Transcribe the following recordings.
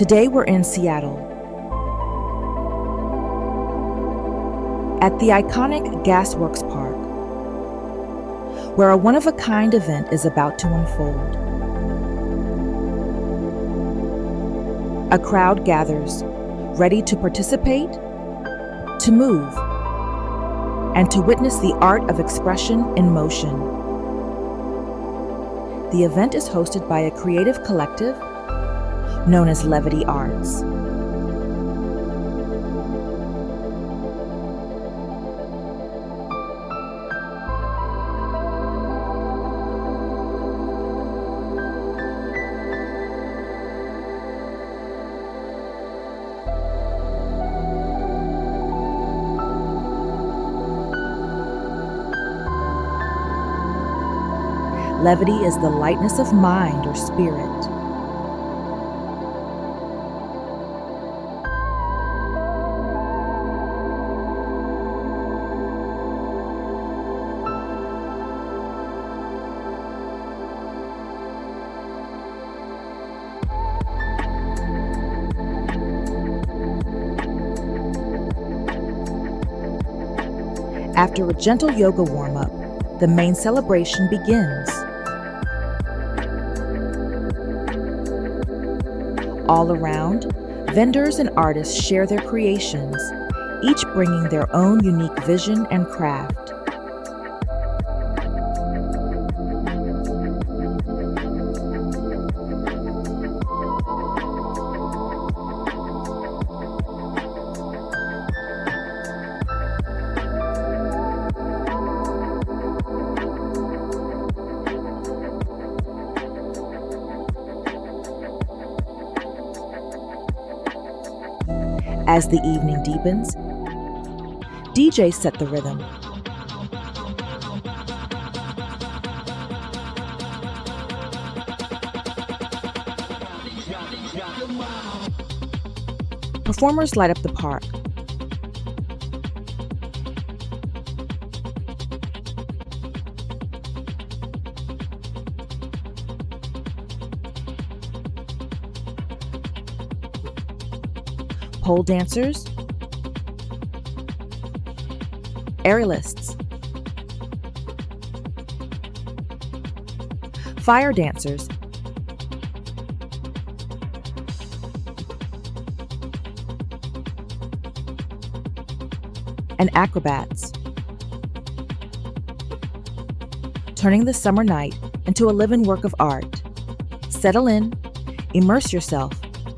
Today we're in Seattle, at the iconic Gasworks Park, where a one-of-a-kind event is about to unfold. A crowd gathers, ready to participate, to move, and to witness the art of expression in motion. The event is hosted by a creative collective known as Levity Arts. Levity is the lightness of mind or spirit. After a gentle yoga warm-up, the main celebration begins. All around, vendors and artists share their creations, each bringing their own unique vision and craft. As the evening deepens, DJs set the rhythm. Performers light up the park. Pole dancers, aerialists, fire dancers, and acrobats, turning the summer night into a living work of art. Settle in, immerse yourself,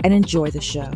and enjoy the show.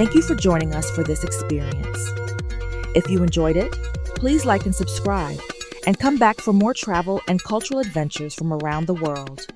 Thank you for joining us for this experience. If you enjoyed it, please like and subscribe, and come back for more travel and cultural adventures from around the world.